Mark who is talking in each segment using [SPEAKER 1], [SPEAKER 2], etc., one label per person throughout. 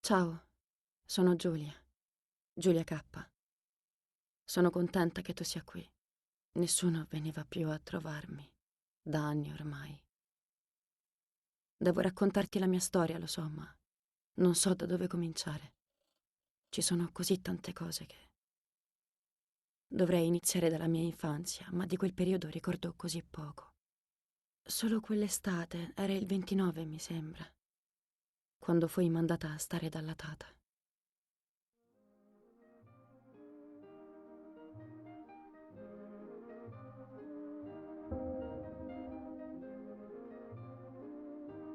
[SPEAKER 1] Ciao, sono Giulia, Giulia K. Sono contenta che tu sia qui. Nessuno veniva più a trovarmi, da anni ormai. Devo raccontarti la mia storia, lo so, ma non so da dove cominciare. Ci sono così tante cose che... Dovrei iniziare dalla mia infanzia, ma di quel periodo ricordo così poco. Solo quell'estate, era il 29, mi sembra, quando fui mandata a stare dalla tata.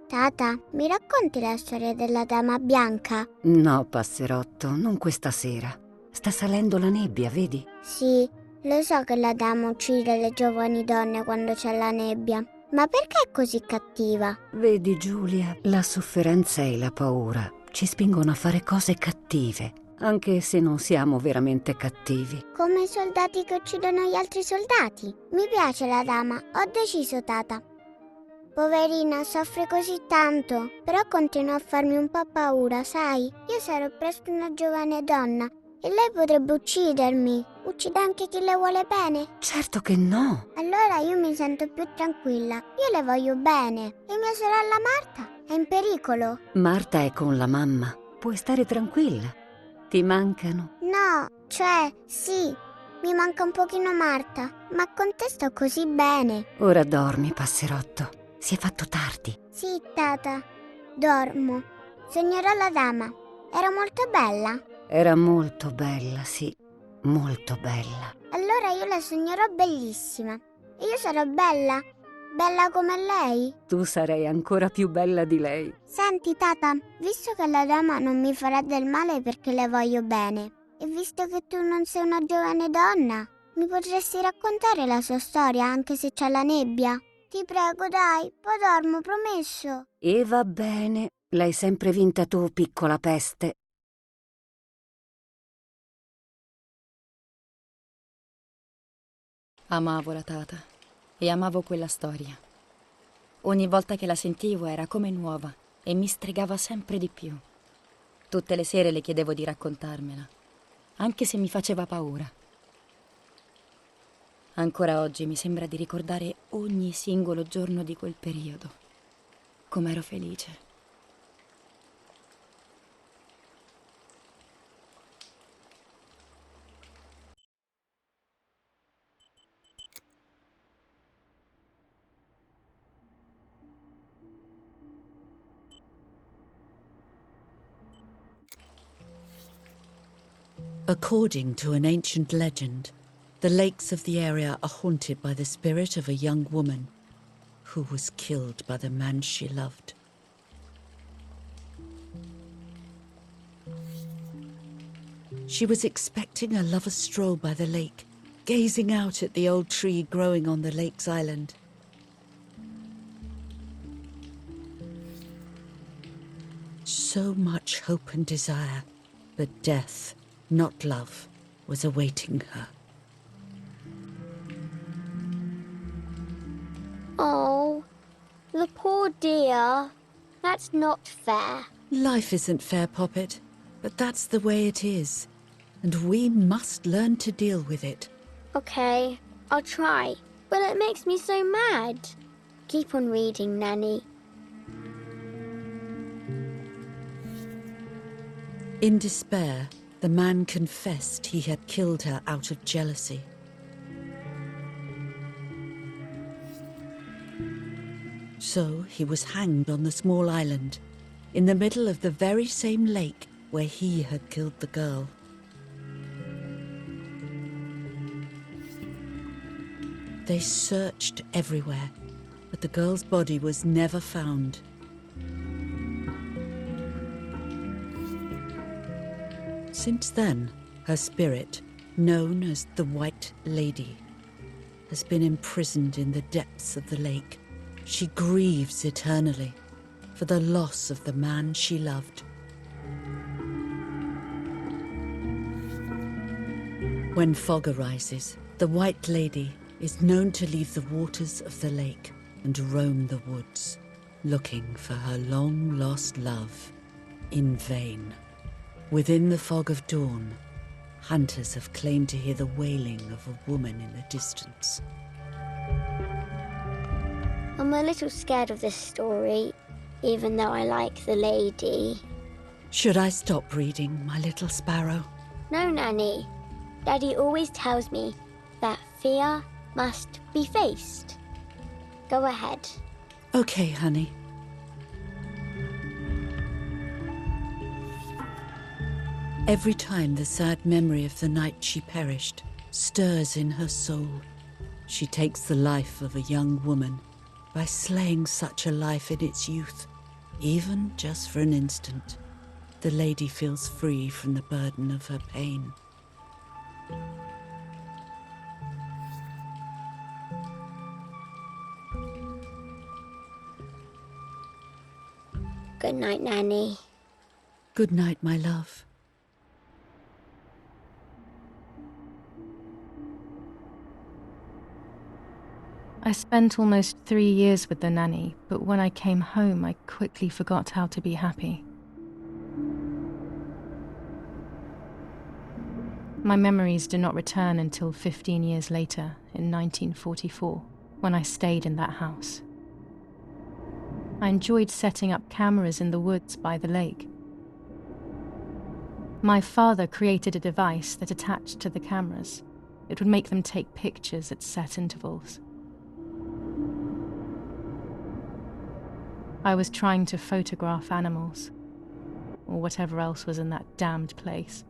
[SPEAKER 2] Tata, mi racconti la storia della dama bianca?
[SPEAKER 3] No, passerotto, non questa sera. Sta salendo la nebbia, vedi?
[SPEAKER 2] Sì, lo so che la dama uccide le giovani donne quando c'è la nebbia, ma perché è così cattiva?
[SPEAKER 3] Vedi, Giulia, la sofferenza e la paura ci spingono a fare cose cattive, anche se non siamo veramente cattivi.
[SPEAKER 2] Come i soldati che uccidono gli altri soldati. Mi piace la dama, ho deciso, tata. Poverina, soffre così tanto, però continua a farmi un po' paura, sai? Io sarò presto una giovane donna e lei potrebbe uccidermi. Uccide anche chi le vuole bene.
[SPEAKER 3] Certo che no.
[SPEAKER 2] Allora io mi sento più tranquilla. Io le voglio bene. E mia sorella Marta è in pericolo.
[SPEAKER 3] Marta è con la mamma. Puoi stare tranquilla. Ti mancano.
[SPEAKER 2] No, cioè, sì, mi manca un pochino Marta, ma con te sto così bene.
[SPEAKER 3] Ora dormi, passerotto. Si è fatto tardi.
[SPEAKER 2] Sì, tata, dormo. Sognerò la dama. Era molto bella.
[SPEAKER 3] Era molto bella, sì. Molto bella.
[SPEAKER 2] Allora io la sognerò bellissima. E io sarò bella? Bella come lei?
[SPEAKER 3] Tu sarei ancora più bella di lei.
[SPEAKER 2] Senti, tata, visto che la dama non mi farà del male perché le voglio bene, e visto che tu non sei una giovane donna, mi potresti raccontare la sua storia anche se c'è la nebbia? Ti prego, dai, poi dormo, promesso.
[SPEAKER 3] E va bene. L'hai sempre vinta tu, piccola peste.
[SPEAKER 1] Amavo la tata e amavo quella storia. Ogni volta che la sentivo era come nuova e mi stregava sempre di più. Tutte le sere le chiedevo di raccontarmela, anche se mi faceva paura. Ancora oggi mi sembra di ricordare ogni singolo giorno di quel periodo. Com'ero felice.
[SPEAKER 4] According to an ancient legend, the lakes of the area are haunted by the spirit of a young woman who was killed by the man she loved. She was expecting a lover's stroll by the lake, gazing out at the old tree growing on the lake's island. So much hope and desire, but death, not love, was awaiting her.
[SPEAKER 2] Oh, the poor dear. That's not fair.
[SPEAKER 4] Life isn't fair, Poppet, but that's the way it is, and we must learn to deal with it.
[SPEAKER 2] Okay, I'll try, but it makes me so mad. Keep on reading, Nanny.
[SPEAKER 4] In despair, the man confessed he had killed her out of jealousy. So he was hanged on the small island, in the middle of the very same lake where he had killed the girl. They searched everywhere, but the girl's body was never found. Since then, her spirit, known as the White Lady, has been imprisoned in the depths of the lake. She grieves eternally for the loss of the man she loved. When fog arises, the White Lady is known to leave the waters of the lake and roam the woods, looking for her long-lost love. In vain. Within the fog of dawn, hunters have claimed to hear the wailing of a woman in the distance.
[SPEAKER 2] I'm a little scared of this story, even though I like the lady.
[SPEAKER 4] Should I stop reading, my little sparrow?
[SPEAKER 2] No, Nanny. Daddy always tells me that fear must be faced. Go ahead.
[SPEAKER 4] Okay, honey. Every time the sad memory of the night she perished stirs in her soul, she takes the life of a young woman by slaying such a life in its youth, even just for an instant. The lady feels free from the burden of her pain.
[SPEAKER 2] Good night, Nanny.
[SPEAKER 4] Good night, my love.
[SPEAKER 5] I spent almost 3 years with the nanny, but when I came home, I quickly forgot how to be happy. My memories do not return until 15 years later, in 1944, when I stayed in that house. I enjoyed setting up cameras in the woods by the lake. My father created a device that attached to the cameras. It would make them take pictures at set intervals. I was trying to photograph animals, or whatever else was in that damned place.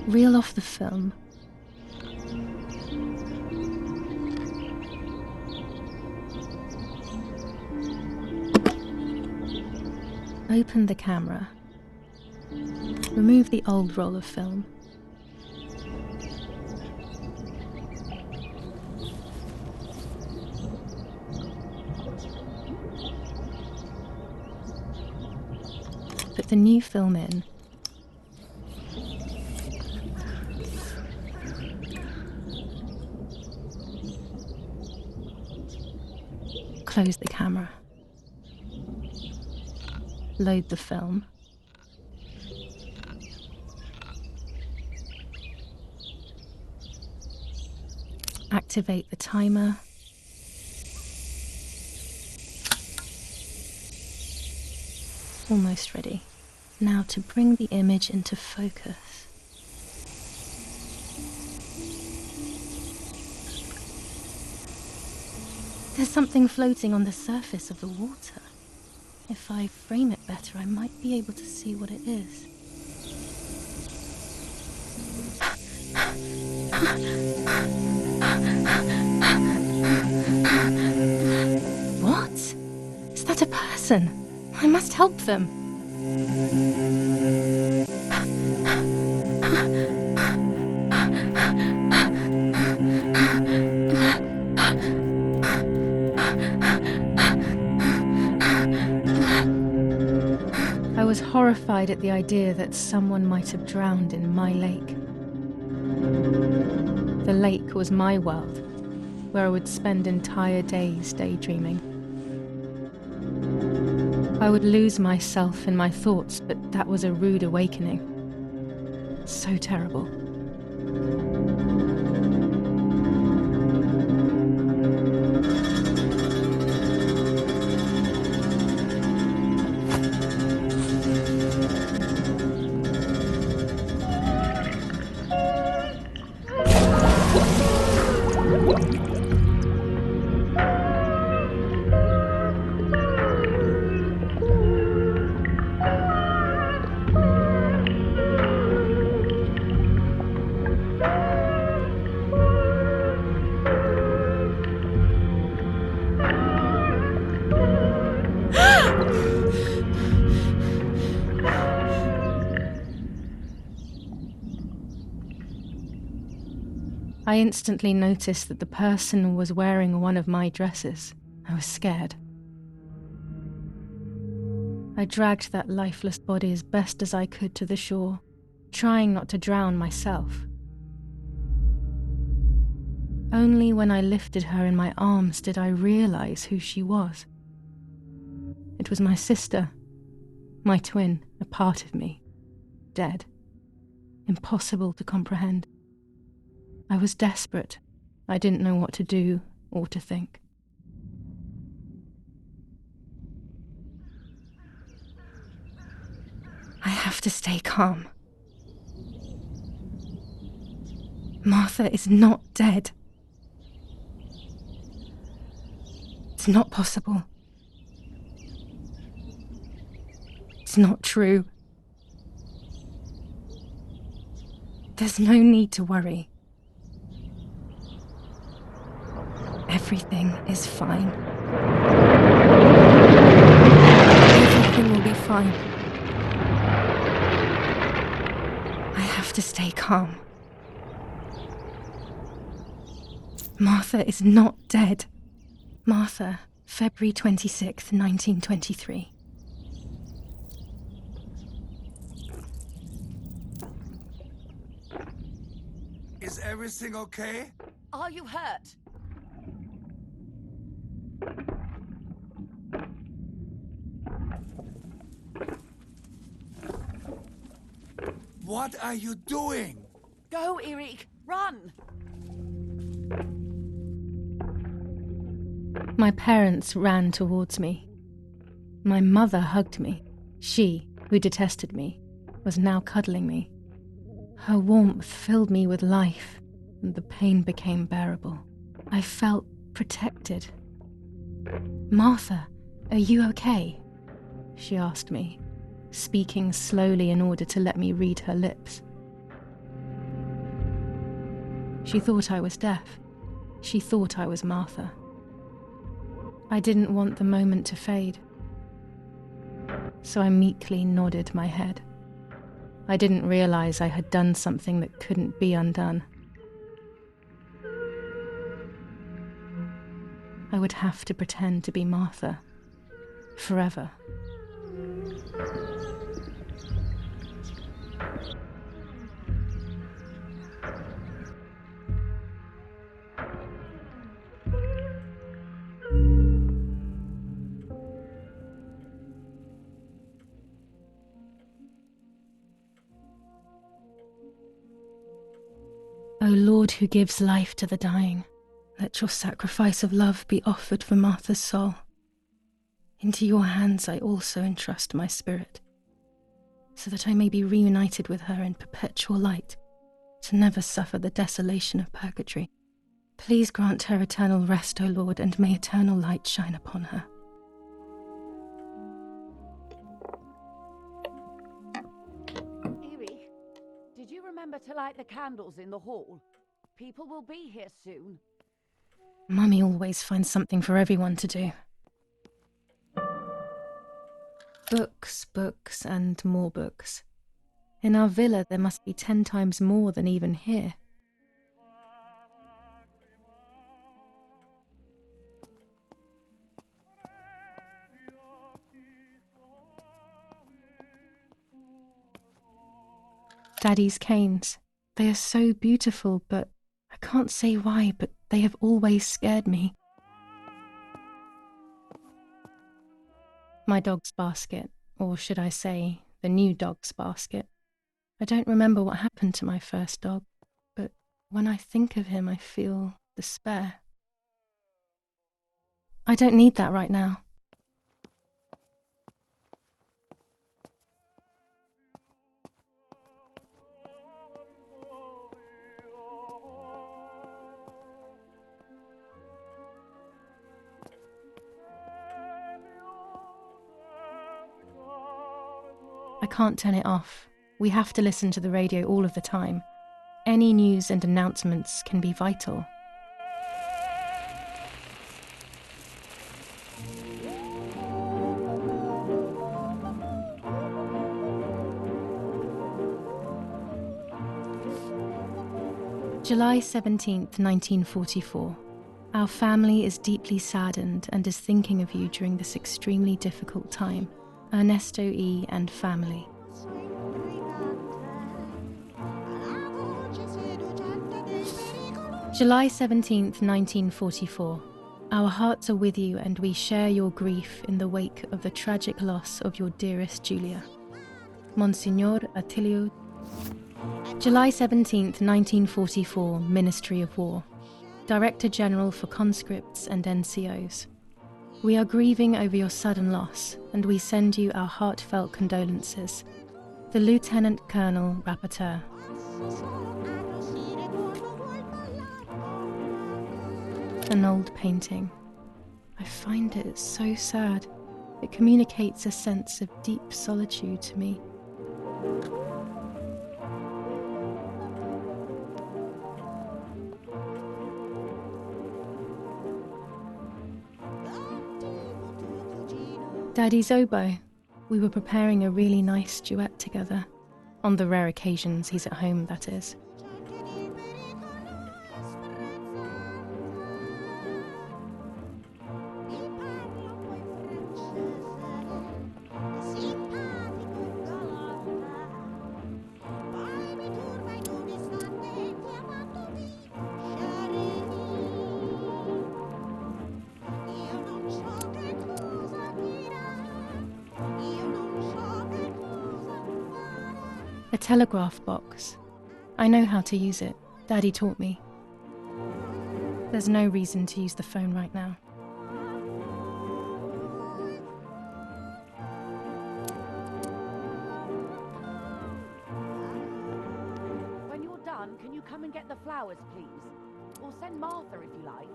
[SPEAKER 5] Reel off the film. Open the camera. Remove the old roll of film. Put the new film in. Close the camera. Load the film. Activate the timer. Almost ready. Now to bring the image into focus. There's something floating on the surface of the water. If I frame it better, I might be able to see what it is. What? Is that a person? I must help them. I was horrified at the idea that someone might have drowned in my lake. The lake was my world, where I would spend entire days daydreaming. I would lose myself in my thoughts, but that was a rude awakening. So terrible. I instantly noticed that the person was wearing one of my dresses. I was scared. I dragged that lifeless body as best as I could to the shore, trying not to drown myself. Only when I lifted her in my arms did I realize who she was. It was my sister, my twin, a part of me, dead. Impossible to comprehend. I was desperate. I didn't know what to do or to think. I have to stay calm. Martha is not dead. It's not possible. It's not true. There's no need to worry. Everything is fine. Everything will be fine. I have to stay calm. Martha is not dead. Martha, February 26th, 1923.
[SPEAKER 6] Is everything okay?
[SPEAKER 7] Are you hurt?
[SPEAKER 6] What are you doing?
[SPEAKER 7] Go, Eric! Run!
[SPEAKER 5] My parents ran towards me. My mother hugged me. She, who detested me, was now cuddling me. Her warmth filled me with life, and the pain became bearable. I felt protected. "Martha, are you okay?" she asked me, speaking slowly in order to let me read her lips. She thought I was deaf. She thought I was Martha. I didn't want the moment to fade, so I meekly nodded my head. I didn't realize I had done something that couldn't be undone. I would have to pretend to be Martha forever. O Lord, who gives life to the dying, let your sacrifice of love be offered for Martha's soul. Into your hands I also entrust my spirit, so that I may be reunited with her in perpetual light, to never suffer the desolation of purgatory. Please grant her eternal rest, O Lord, and may eternal light shine upon her.
[SPEAKER 7] Eric, did you remember to light the candles in the hall? People will be here soon.
[SPEAKER 5] Mummy always finds something for everyone to do. Books, books, and more books. In our villa there must be 10 times more than even here. Daddy's canes. They are so beautiful, but I can't say why, but they have always scared me. My dog's basket, or should I say, the new dog's basket. I don't remember what happened to my first dog, but when I think of him I feel despair. I don't need that right now. I can't turn it off. We have to listen to the radio all of the time. Any news and announcements can be vital. July 17th, 1944. Our family is deeply saddened and is thinking of you during this extremely difficult time. Ernesto E. and family. July 17th, 1944. Our hearts are with you and we share your grief in the wake of the tragic loss of your dearest Julia. Monsignor Attilio. July 17th, 1944, Ministry of War. Director General for Conscripts and NCOs. We are grieving over your sudden loss, and we send you our heartfelt condolences. The Lieutenant Colonel Rapporteur. An old painting. I find it so sad. It communicates a sense of deep solitude to me. Daddy's oboe. We were preparing a really nice duet together. On the rare occasions he's at home, that is. A telegraph box. I know how to use it. Daddy taught me. There's no reason to use the phone right now.
[SPEAKER 7] When you're done, can you come and get the flowers, please? Or send Martha if you like.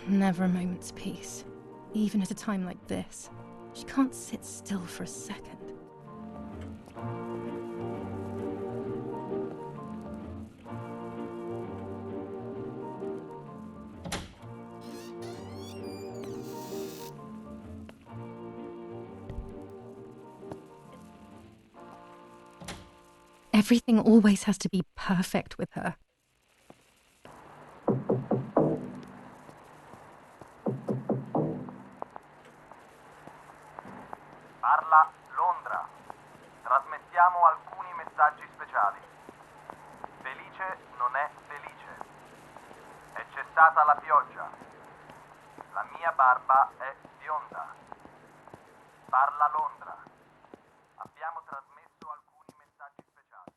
[SPEAKER 5] Never a moment's peace. Even at a time like this. She can't sit still for a second. Everything always has to be perfect with her.
[SPEAKER 8] Parla Londra. Trasmettiamo alcuni messaggi speciali. Felice non è felice. È cessata la pioggia. La mia barba è bionda. Parla Londra. Abbiamo trasmesso alcuni messaggi speciali.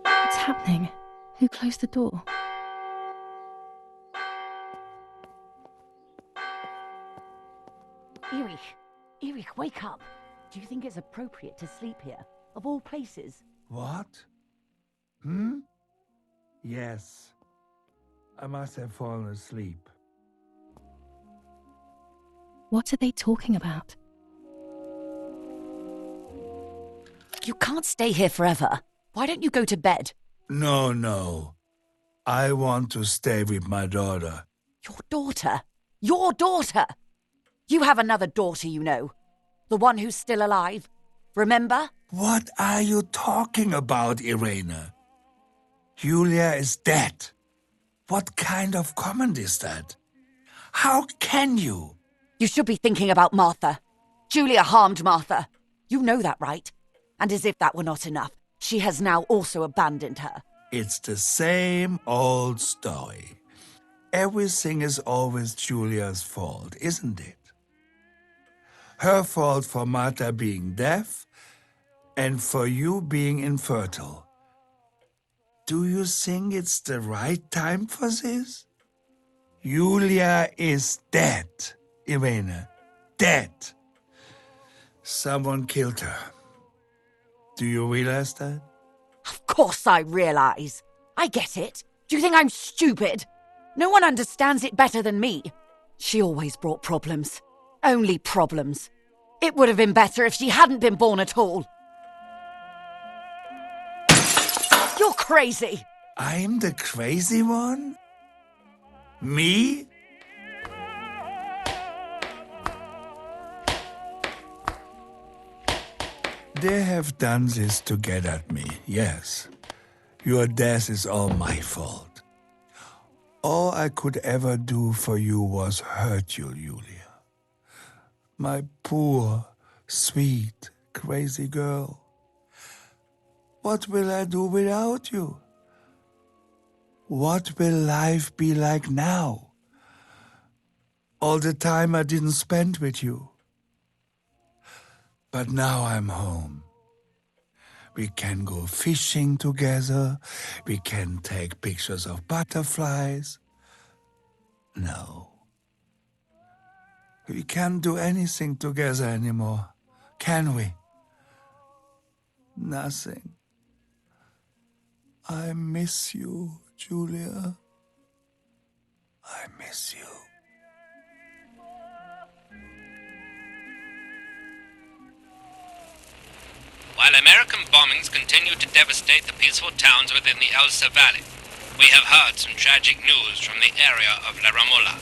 [SPEAKER 5] What's happening? Who closed the door?
[SPEAKER 7] Erich, wake up. Do you think it's appropriate to sleep here, of all places?
[SPEAKER 6] What? Yes. I must have fallen asleep.
[SPEAKER 5] What are they talking about?
[SPEAKER 7] You can't stay here forever. Why don't you go to bed?
[SPEAKER 6] No. I want to stay with my daughter.
[SPEAKER 7] Your daughter? Your daughter? You have another daughter, you know. The one who's still alive. Remember?
[SPEAKER 6] What are you talking about, Irene? Julia is dead. What kind of comment is that? How can you?
[SPEAKER 7] You should be thinking about Martha. Julia harmed Martha. You know that, right? And as if that were not enough, she has now also abandoned her.
[SPEAKER 6] It's the same old story. Everything is always Julia's fault, isn't it? Her fault for Martha being deaf and for you being infertile. Do you think it's the right time for this? Julia is dead, Irene. Dead. Someone killed her. Do you realize that?
[SPEAKER 7] Of course I realize. I get it. Do you think I'm stupid? No one understands it better than me. She always brought problems. Only problems. It would have been better if she hadn't been born at all. You're crazy.
[SPEAKER 6] I'm the crazy one? Me? They have done this to get at me, yes. Your death is all my fault. All I could ever do for you was hurt you, Julia. My poor, sweet, crazy girl. What will I do without you? What will life be like now? All the time I didn't spend with you. But now I'm home. We can go fishing together. We can take pictures of butterflies. No. We can't do anything together anymore, can we? Nothing. I miss you, Julia. I miss you.
[SPEAKER 9] While American bombings continue to devastate the peaceful towns within the Elsa Valley, we have heard some tragic news from the area of La Ramola.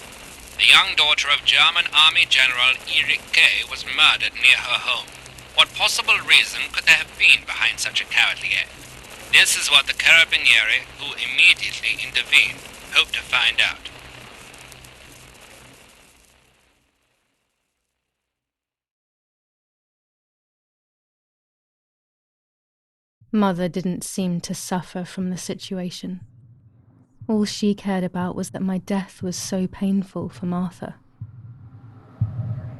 [SPEAKER 9] The young daughter of German Army General Erich K. was murdered near her home. What possible reason could there have been behind such a cowardly act? This is what the Carabinieri, who immediately intervened, hope to find out.
[SPEAKER 5] Mother didn't seem to suffer from the situation. All she cared about was that my death was so painful for Martha.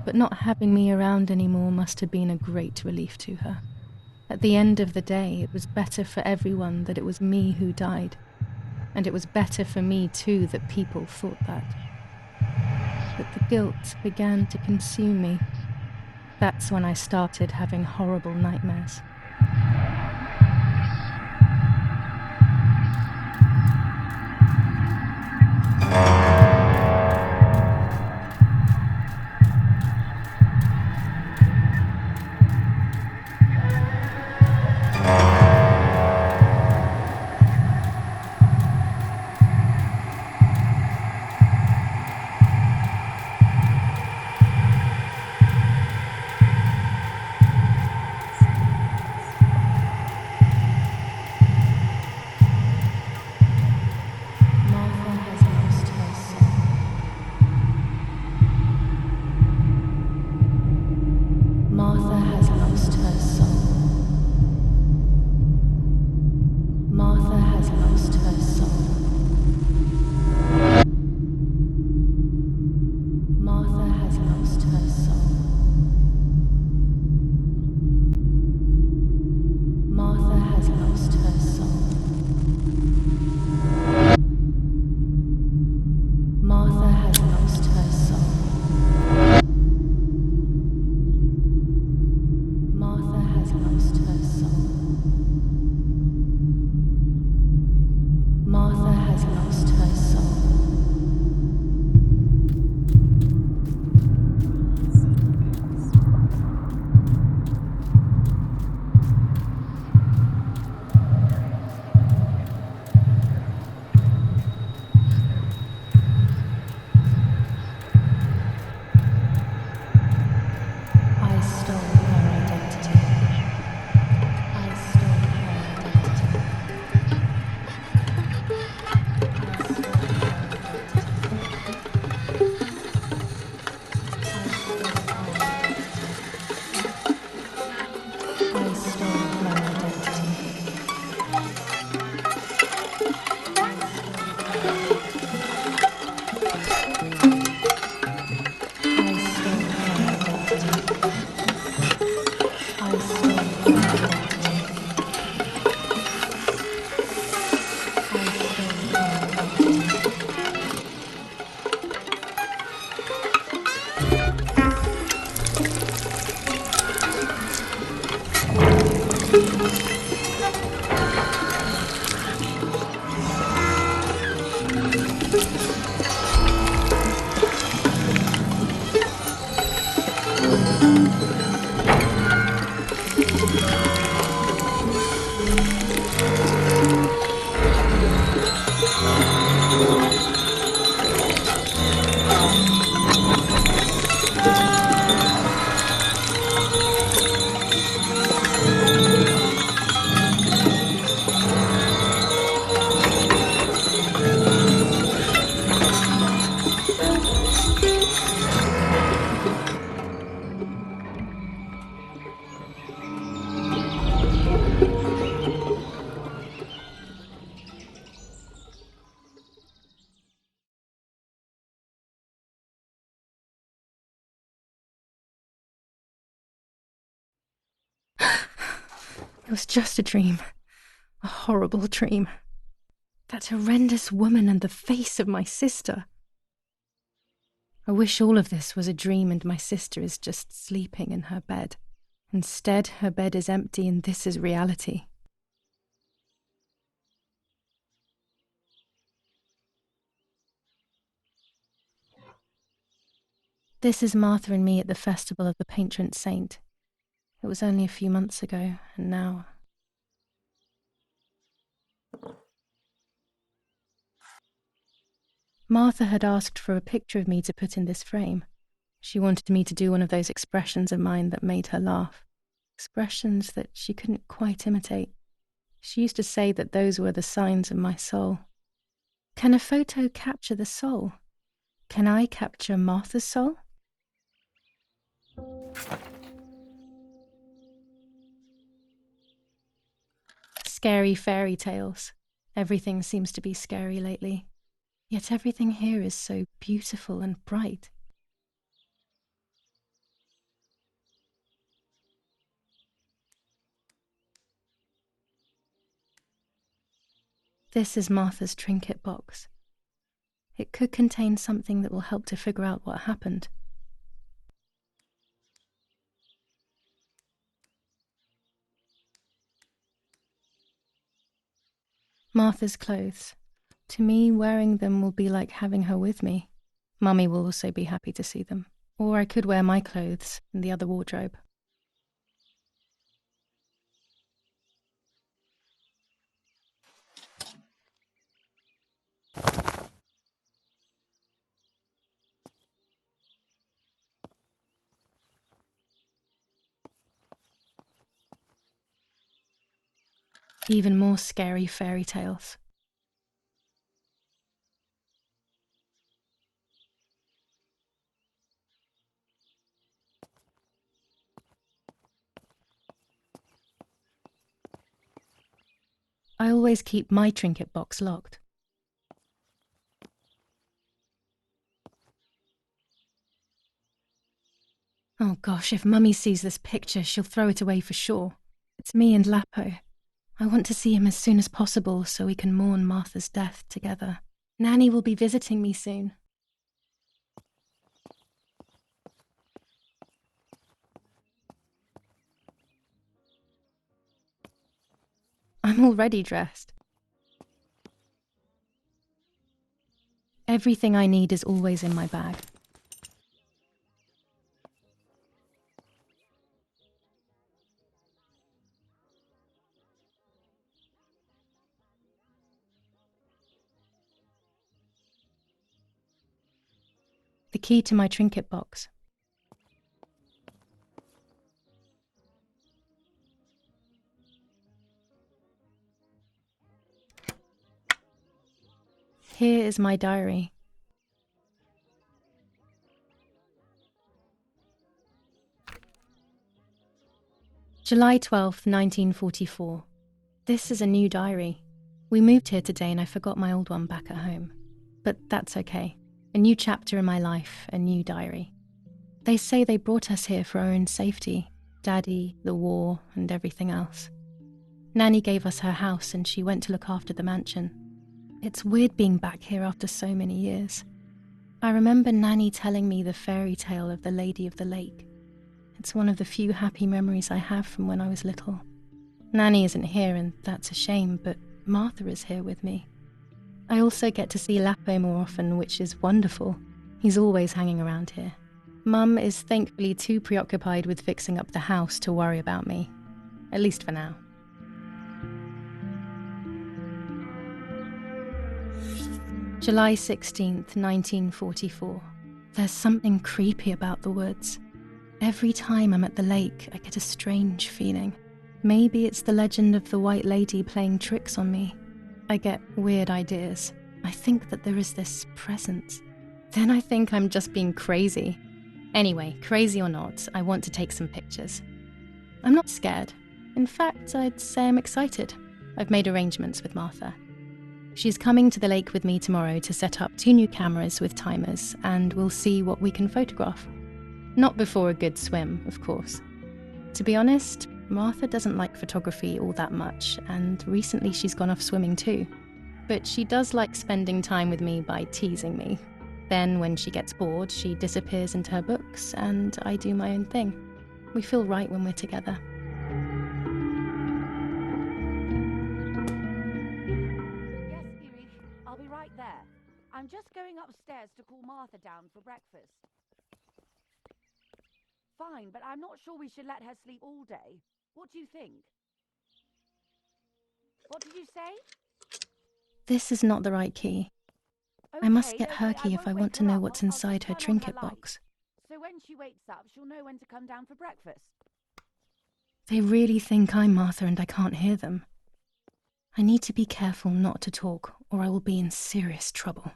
[SPEAKER 5] But not having me around anymore must have been a great relief to her. At the end of the day, it was better for everyone that it was me who died. And it was better for me too that people thought that. But the guilt began to consume me. That's when I started having horrible nightmares. It was just a dream. A horrible dream. That horrendous woman and the face of my sister. I wish all of this was a dream and my sister is just sleeping in her bed. Instead, her bed is empty and this is reality. This is Martha and me at the festival of the patron saint. It was only a few months ago, and now... Martha had asked for a picture of me to put in this frame. She wanted me to do one of those expressions of mine that made her laugh. Expressions that she couldn't quite imitate. She used to say that those were the signs of my soul. Can a photo capture the soul? Can I capture Martha's soul? Scary fairy tales. Everything seems to be scary lately. Yet everything here is so beautiful and bright. This is Martha's trinket box. It could contain something that will help to figure out what happened. Martha's clothes. To me, wearing them will be like having her with me. Mummy will also be happy to see them. Or I could wear my clothes in the other wardrobe. Even more scary fairy tales. I always keep my trinket box locked. Oh gosh, if Mummy sees this picture, she'll throw it away for sure. It's me and Lapo. I want to see him as soon as possible so we can mourn Martha's death together. Nanny will be visiting me soon. I'm already dressed. Everything I need is always in my bag. The key to my trinket box. Here is my diary. July 12th, 1944. This is a new diary. We moved here today and I forgot my old one back at home. But that's okay. A new chapter in my life, a new diary. They say they brought us here for our own safety. Daddy, the war, and everything else. Nanny gave us her house and she went to look after the mansion. It's weird being back here after so many years. I remember Nanny telling me the fairy tale of the Lady of the Lake. It's one of the few happy memories I have from when I was little. Nanny isn't here and that's a shame, but Martha is here with me. I also get to see Lapo more often, which is wonderful. He's always hanging around here. Mum is thankfully too preoccupied with fixing up the house to worry about me. At least for now. July 16th, 1944. There's something creepy about the woods. Every time I'm at the lake, I get a strange feeling. Maybe it's the legend of the White Lady playing tricks on me. I get weird ideas. I think that there is this presence. Then I think I'm just being crazy. Anyway, crazy or not, I want to take some pictures. I'm not scared. In fact, I'd say I'm excited. I've made arrangements with Martha. She's coming to the lake with me tomorrow to set up 2 new cameras with timers, and we'll see what we can photograph. Not before a good swim, of course. To be honest, Martha doesn't like photography all that much, and recently she's gone off swimming too. But she does like spending time with me by teasing me. Then, when she gets bored, she disappears into her books, and I do my own thing. We feel right when we're together.
[SPEAKER 7] Yes, Erich, I'll be right there. I'm just going upstairs to call Martha down for breakfast. Fine, but I'm not sure we should let her sleep all day. What do you think? What did you say?
[SPEAKER 5] This is not the right key. I must get her
[SPEAKER 7] Okay, I
[SPEAKER 5] key if
[SPEAKER 7] won't
[SPEAKER 5] I
[SPEAKER 7] wake
[SPEAKER 5] want to
[SPEAKER 7] her
[SPEAKER 5] know
[SPEAKER 7] up.
[SPEAKER 5] what's
[SPEAKER 7] I'll
[SPEAKER 5] inside
[SPEAKER 7] just
[SPEAKER 5] her
[SPEAKER 7] turn on
[SPEAKER 5] trinket
[SPEAKER 7] light.
[SPEAKER 5] box.
[SPEAKER 7] So when she wakes up, she'll know when to come down for breakfast.
[SPEAKER 5] They really think I'm Martha and I can't hear them. I need to be careful not to talk, or I will be in serious trouble.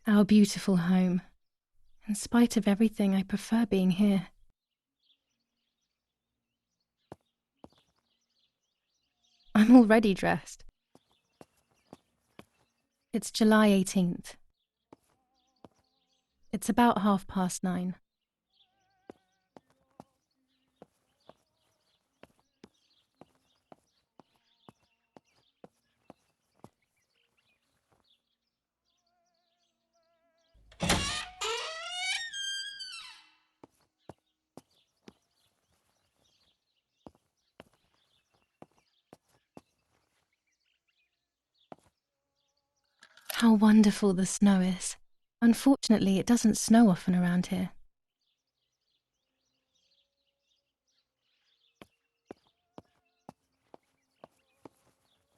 [SPEAKER 5] Our beautiful home. In spite of everything, I prefer being here. I'm already dressed. It's July 18th. It's about 9:30. How wonderful the snow is. Unfortunately, it doesn't snow often around here.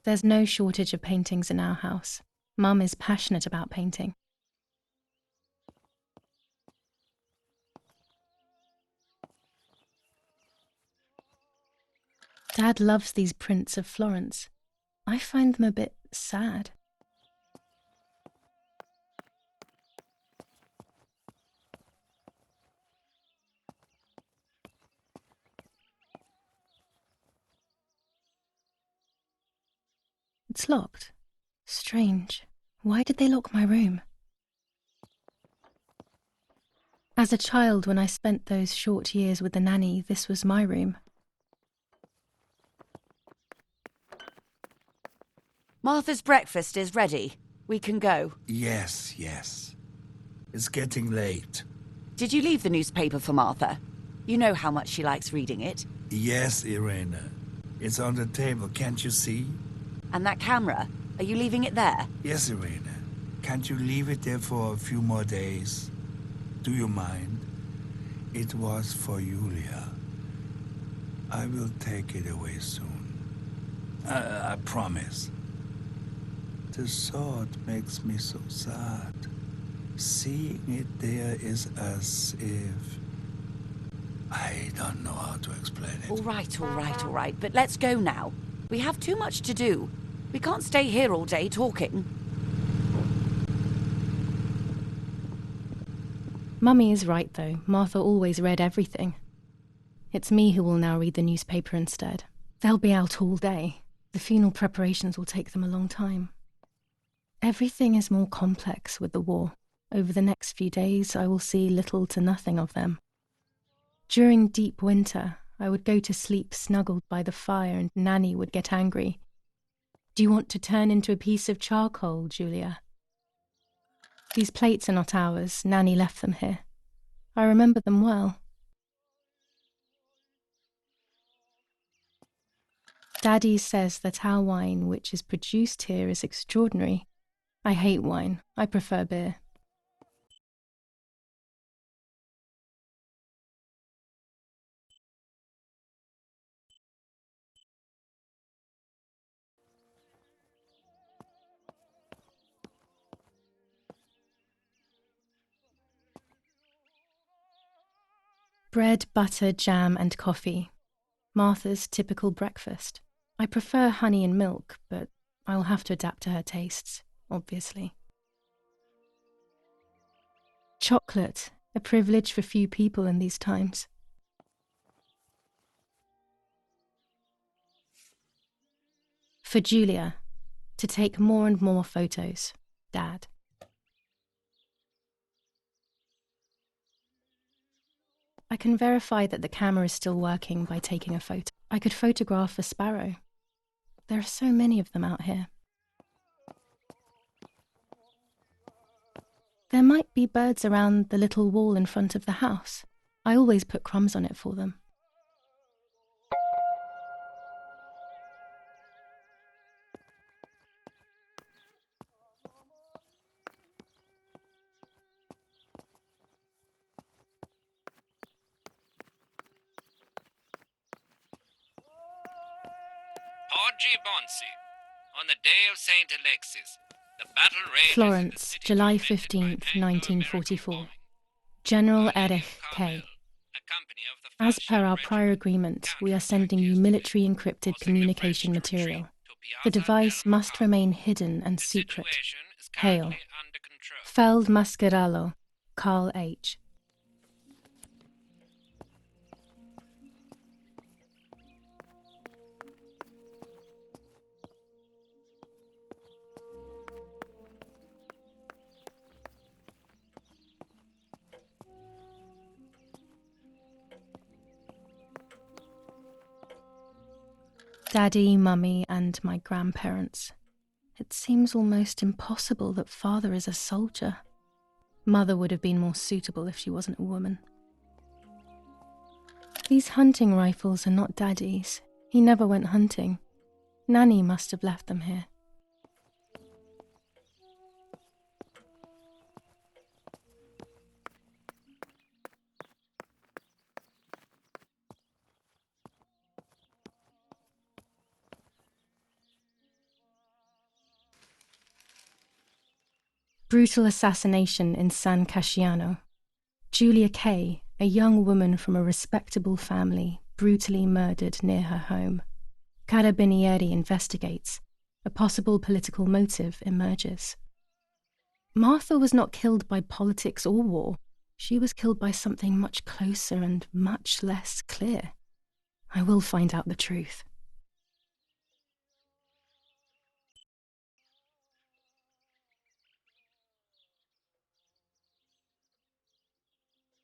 [SPEAKER 5] There's no shortage of paintings in our house. Mum is passionate about painting. Dad loves these prints of Florence. I find them a bit sad. It's locked. Strange. Why did they lock my room? As a child, when I spent those short years with the nanny, this was my room.
[SPEAKER 7] Martha's breakfast is ready. We can go.
[SPEAKER 6] Yes. It's getting late.
[SPEAKER 7] Did you leave the newspaper for Martha? You know how much she likes reading it.
[SPEAKER 6] Yes, Irena. It's on the table, can't you see?
[SPEAKER 7] And that camera, are you leaving it there?
[SPEAKER 6] Yes, Irena. Can't you leave it there for a few more days? Do you mind? It was for Julia. I will take it away soon. I promise. The thought makes me so sad. Seeing it there is as if... I don't know how to explain it.
[SPEAKER 7] All right. But let's go now. We have too much to do. We can't stay here all day talking.
[SPEAKER 5] Mummy is right, though. Martha always read everything. It's me who will now read the newspaper instead. They'll be out all day. The funeral preparations will take them a long time. Everything is more complex with the war. Over the next few days, I will see little to nothing of them. During deep winter, I would go to sleep snuggled by the fire and Nanny would get angry. Do you want to turn into a piece of charcoal, Julia? These plates are not ours. Nanny left them here. I remember them well. Daddy says that our wine, which is produced here, is extraordinary. I hate wine. I prefer beer. Bread, butter, jam, and coffee. Martha's typical breakfast. I prefer honey and milk, but I will have to adapt to her tastes, obviously. Chocolate, a privilege for few people in these times. For Julia, to take more and more photos, Dad. I can verify that the camera is still working by taking a photo. I could photograph a sparrow. There are so many of them out here. There might be birds around the little wall in front of the house. I always put crumbs on it for them.
[SPEAKER 9] Oggi Bonsi, on the day of St. Alexis, the battle rages
[SPEAKER 5] Florence,
[SPEAKER 9] in the city
[SPEAKER 5] July
[SPEAKER 9] tormented by
[SPEAKER 5] 15th,
[SPEAKER 9] Anglo-American
[SPEAKER 5] 1944.
[SPEAKER 9] bombing.
[SPEAKER 5] General
[SPEAKER 9] Our Lady
[SPEAKER 5] Erich
[SPEAKER 9] of
[SPEAKER 5] K.
[SPEAKER 9] Carmel, a company of the
[SPEAKER 5] As
[SPEAKER 9] 1st
[SPEAKER 5] per our
[SPEAKER 9] Regiment,
[SPEAKER 5] prior agreement, we are sending you
[SPEAKER 9] counterattacked
[SPEAKER 5] military
[SPEAKER 9] yesterday,
[SPEAKER 5] encrypted
[SPEAKER 9] forcing the
[SPEAKER 5] communication
[SPEAKER 9] French to
[SPEAKER 5] material.
[SPEAKER 9] retreat to
[SPEAKER 5] The
[SPEAKER 9] Piazza
[SPEAKER 5] device
[SPEAKER 9] del
[SPEAKER 5] must
[SPEAKER 9] Mercato.
[SPEAKER 5] remain hidden and
[SPEAKER 9] The
[SPEAKER 5] secret.
[SPEAKER 9] situation is
[SPEAKER 5] Hail.
[SPEAKER 9] currently under control.
[SPEAKER 5] Feld Mascherallo, Carl H. Daddy, Mummy, and my grandparents. It seems almost impossible that Father is a soldier. Mother would have been more suitable if she wasn't a woman. These hunting rifles are not Daddy's. He never went hunting. Nanny must have left them here. Brutal assassination in San Casciano. Julia Kay, a young woman from a respectable family, brutally murdered near her home. Carabinieri investigates. A possible political motive emerges. Martha was not killed by politics or war. She was killed by something much closer and much less clear. I will find out the truth.